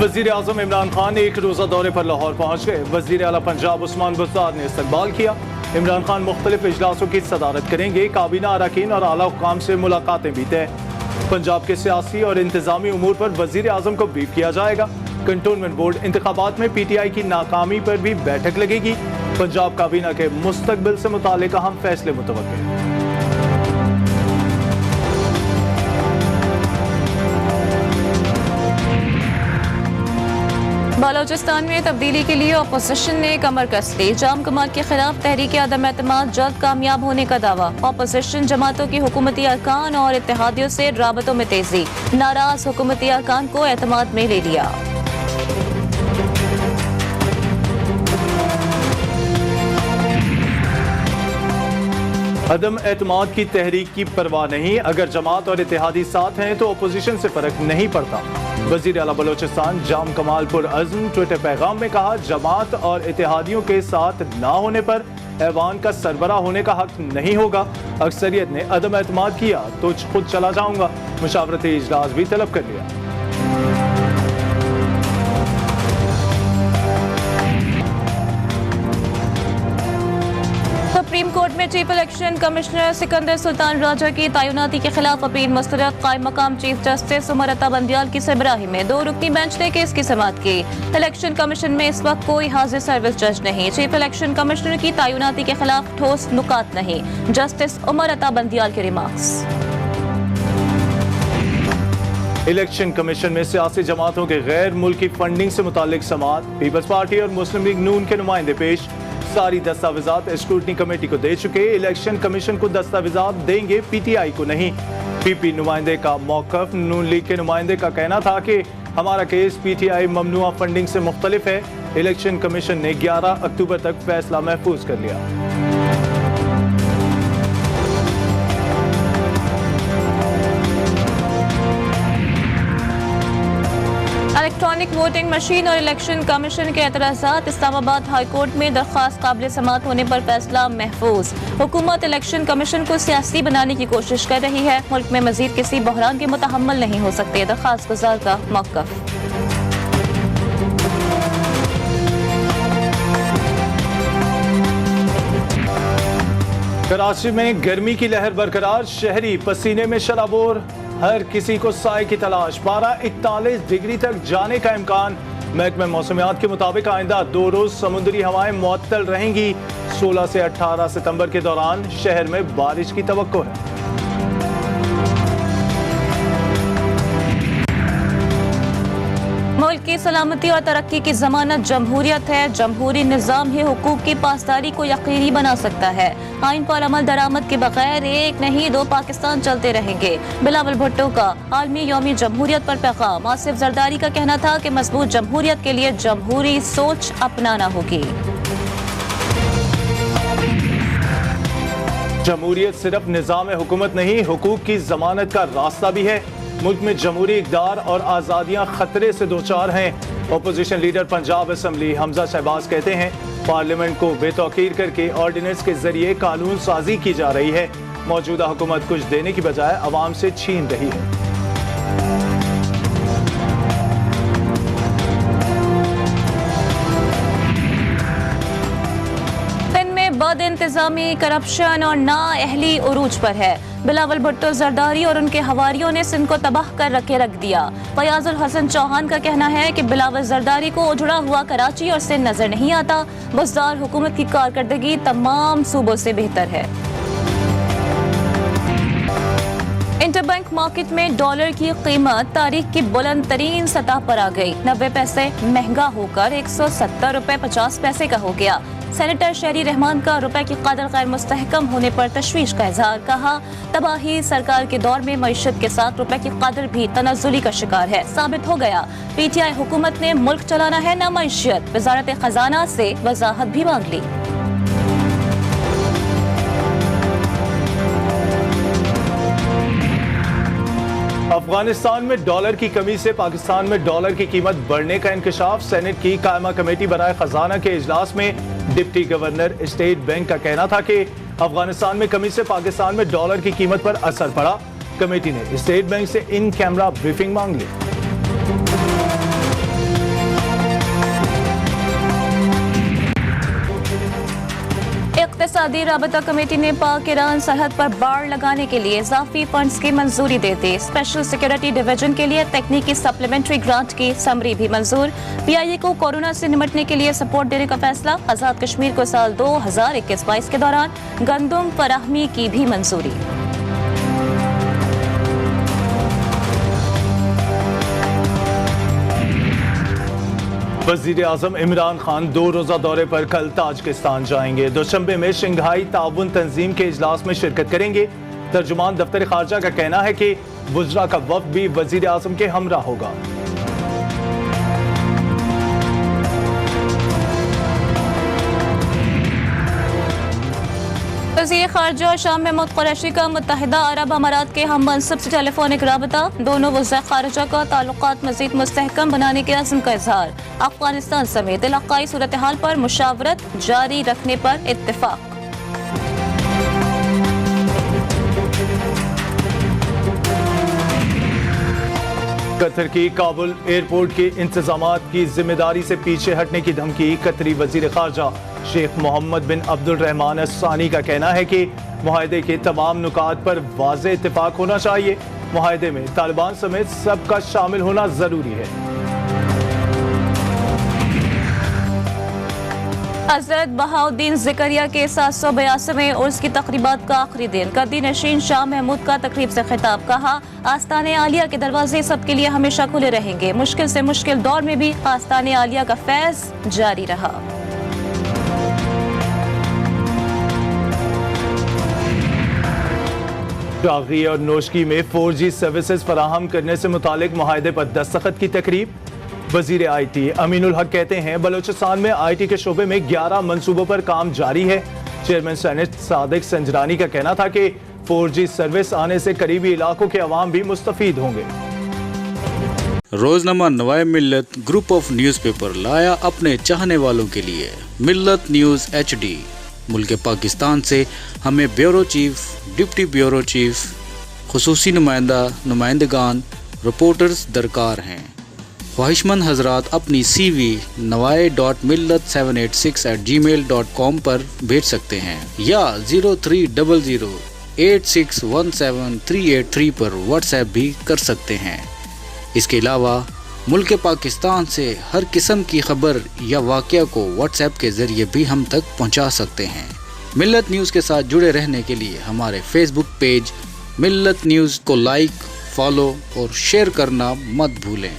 वज़ीर आज़म इमरान खान एक रोज़ा दौरे पर लाहौर पहुँच गए। वज़ीर आला पंजाब उस्मान बुज़दार ने इस्तकबाल किया। इमरान खान मुख्तलिफ इजलासों की सदारत करेंगे। काबीना अरकान और आला हुक्काम से मुलाकातें भी तय। पंजाब के सियासी और इंतजामी उमूर पर वज़ीर आज़म को ब्रीफ किया जाएगा। कंटोनमेंट बोर्ड इंतखाबात में PTI की नाकामी पर भी बैठक लगेगी। पंजाब काबीना के मुस्तकबिल से मुताल्लिक अहम फैसले मुतवक्किल। बलोचिस्तान में तब्दीली के लिए अपोजिशन ने कमर कस ली। जाम कमात के खिलाफ तहरीक अदम एतमाद जल्द कामयाब होने का दावा। अपोजिशन जमातों की हुकूमती अरकान और इत्तेहादियों से राबतों में तेजी। नाराज हुकूमती अरकान को एतमाद में ले लिया। अदम एतमाद की तहरीक की परवाह नहीं। अगर जमात और इत्तेहादी साथ हैं तो अपोजिशन से फर्क नहीं पड़ता। वज़ीर आला बलोचिस्तान जाम कमाल पुर अज़्म ट्विटर पैगाम में कहा, जमात और इत्तेहादियों के साथ ना होने पर ऐवान का सरबराह होने का हक नहीं होगा। अक्सरियत ने अदम एतमाद किया तो खुद चला जाऊंगा। मुशावरती इजलास भी तलब कर लिया। सुप्रीम कोर्ट में chief election commissioner Sikandar Sultan Raja की तैनाती के खिलाफ अपील मुस्तरद। कायम मकाम चीफ जस्टिस उमर अता बंदियाल की सरबराही में 2 रुकनी बेंच ने केस की समाअत की। इलेक्शन कमीशन में इस वक्त कोई हाजिर सर्विस जज नहीं। चीफ इलेक्शन कमिश्नर की तैनाती के खिलाफ ठोस नुकात नहीं। जस्टिस उमर अता बंदियाल के रिमार्क्स। इलेक्शन कमीशन में सियासी जमातों के गैर मुल्की फंडिंग से मुतालिक समाअत। पीपल्स पार्टी और मुस्लिम लीग नून के नुमाइंदे पेश। सारी दस्तावेजात स्क्रूटनी कमेटी को दे चुके। इलेक्शन कमीशन को दस्तावेजात देंगे, PTI को नहीं। PP नुमाइंदे का मौकफ। नून लीग के नुमाइंदे का कहना था कि हमारा केस PTI ममनुआ फंडिंग से मुख्तलिफ है। इलेक्शन कमीशन ने 11 अक्टूबर तक फैसला महफूज कर लिया। इलेक्ट्रॉनिक वोटिंग मशीन और इलेक्शन कमीशन के एतराज़ात। इस्लामाबाद हाई कोर्ट में दरख्वास्त काबिल समाअत होने पर फैसला महफूज। हुकूमत इलेक्शन कमीशन को सियासी बनाने की कोशिश कर रही है। मुल्क में मजीद किसी बहरान के मुतहम्मल नहीं हो सकते। दरख्वास्त गुजार का मौक़िफ़। कराची में गर्मी की लहर बरकरार। शहरी पसीने में शराबोर। हर किसी को साए की तलाश। 12-41 डिग्री तक जाने का इम्कान। महकमा मौसमियात के मुताबिक आइंदा 2 रोज समुद्री हवाएं मुअत्तल रहेंगी। 16 से 18 सितंबर के दौरान शहर में बारिश की तवक्को है। मुल्क की सलामती और तरक्की की जमानत जमहूरियत है। जमहूरी निज़ाम ही हुकूक की पासदारी को यकीनी बना सकता है। आइन पर अमल दरामद के बगैर एक नहीं 2 पाकिस्तान चलते रहेंगे। बिलावल भुट्टो का आलमी यौमी जमहूरियत पर पैगाम। आसिफ जरदारी का कहना था कि मजबूत जमहूरियत के लिए जमहूरी सोच अपनाना होगी। जमहूरियत सिर्फ निज़ाम हुकूमत नहीं, हुकूक की जमानत का रास्ता भी है। मुल्क में जमहूरी इक़दार और आज़ादियाँ खतरे से दोचार हैं। Opposition leader Punjab assembly Hamza Shahbaz कहते हैं, पार्लियामेंट को बेतौकीर करके ऑर्डिनेंस के जरिए कानून साजी की जा रही है। मौजूदा हुकूमत कुछ देने की बजाय अवाम से छीन रही है। बद इंतजामी, करप्शन और नाअहली उरूज पर है। बिलावल भुट्टो जरदारी और उनके हवारियों ने सिंध को तबाह कर रख दिया। फयाजुल हसन चौहान का कहना है कि बिलावल जरदारी को उजड़ा हुआ कराची और सिंध नजर नहीं आता। बुज़दार हुकूमत की कारकर्दगी तमाम सूबों से बेहतर है। इंटरबैंक मार्केट में डॉलर की कीमत तारीख की बुलंद तरीन सतह पर आ गई। 90 पैसे महंगा होकर 170 रुपए 50 पैसे का हो गया। सेनेटर शहरी रहमान का रुपए की कदर गैर मुस्तहकम होने पर तशवीश का इजहार। कहा, तबाही सरकार के दौर में मईशत के साथ रुपए की कदर भी तनज़्ज़ुली का शिकार है। साबित हो गया, PTI हुकूमत ने मुल्क चलाना है न मईशत। वजारत खजाना से वजाहत भी मांग ली। अफगानिस्तान में डॉलर की कमी से पाकिस्तान में डॉलर की कीमत बढ़ने का इंकशाफ। सेनेट की कायमा कमेटी बराए खजाना के इजलास में डिप्टी गवर्नर स्टेट बैंक का कहना था कि अफगानिस्तान में कमी से पाकिस्तान में डॉलर की कीमत पर असर पड़ा। कमेटी ने स्टेट बैंक से इन कैमरा ब्रीफिंग मांग ली। इक्तिसादी राबता कमेटी ने पाक ईरान सरहद पर बाड़ लगाने के लिए इजाफी फंड्स की मंजूरी दे दी। स्पेशल सिक्योरिटी डिवीजन के लिए तकनीकी सप्लीमेंट्री ग्रांट की समरी भी मंजूर। PIA को कोरोना से निपटने के लिए सपोर्ट देने का फैसला। आजाद कश्मीर को साल 2021-22 के दौरान गंदम फराहमी की भी मंजूरी। वजीर आजम इमरान खान 2 रोजा दौरे पर कल ताजिकिस्तान जाएंगे। दोशंबे में शंघाई ताउन तंजीम के इजलास में शिरकत करेंगे। तर्जुमान दफ्तर खारजा का कहना है कि वुज़रा का वफ़द भी वजीर आजम के हमरा होगा। वज़ीर ख़ारजा शाह महमूद कुरैशी का मुत्तहिदा अरब अमारात के हम मनसब से टेलीफोनिक राबता। दोनों वज़ीर ख़ारजा का ताल्लुकात मज़ीद मुस्तहकम बनाने के अज़्म का इजहार। अफगानिस्तान समेत इलाक़ाई सूरत हाल पर मुशावरत जारी रखने पर इत्तिफ़ाक़। कतर की काबुल एयरपोर्ट के इंतजामात की जिम्मेदारी से पीछे हटने की धमकी। कतरी वज़ीर ख़ारजा शेख मोहम्मद बिन अब्दुल रहमान अस-सानी का कहना है कि मुआहदे के तमाम नुकात पर वाज़ेह इत्तिफ़ाक़ होना चाहिए। मुआहदे में तालिबान समेत सबका शामिल होना जरूरी है। हज़रत बहाउद्दीन ज़करिया के 782वें उर्स की तक़रीबात का आखिरी दिन। गद्दी नशीन शाह महमूद का तकरीब से खिताब। कहा, आस्ताने आलिया के दरवाजे सबके लिए हमेशा खुले रहेंगे। मुश्किल से मुश्किल दौर में भी आस्ताने आलिया का फैज़ जारी रहा। शागरी और नोशकी में 4G सर्विसेज फराहम करने से मुतालिक मुआहदे पर दस्तखत की तकरीब। वजीर IT अमीनुल हक कहते हैं, बलोचिस्तान में IT के शोबे में 11 मंसूबों पर काम जारी है। चेयरमैन सेनेट सादिक संजरानी का कहना था कि 4G सर्विस आने से करीबी इलाकों के अवाम भी मुस्तफीद होंगे। रोजनामा नवाए मिल्लत ग्रुप ऑफ न्यूज़पेपर लाया अपने चाहने वालों के लिए मिल्लत न्यूज़ HD। मुल्क पाकिस्तान से हमें bureau chief, deputy bureau chief, खुसूसी नुमाइंदगान, रिपोर्टर्स दरकार हैं। ख्वाहिशमंद हजरात अपनी CV nawai.millat786@gmail.com पर भेज सकते हैं या 0300861738 पर व्हाट्सएप भी कर सकते हैं। इसके अलावा मुल्क पाकिस्तान से हर किस्म की खबर या वाक़या को व्हाट्सएप के ज़रिए भी हम तक पहुंचा सकते हैं। मिल्लत न्यूज़ के साथ जुड़े रहने के लिए हमारे फेसबुक पेज मिल्लत न्यूज़ को लाइक, फॉलो और शेयर करना मत भूलें।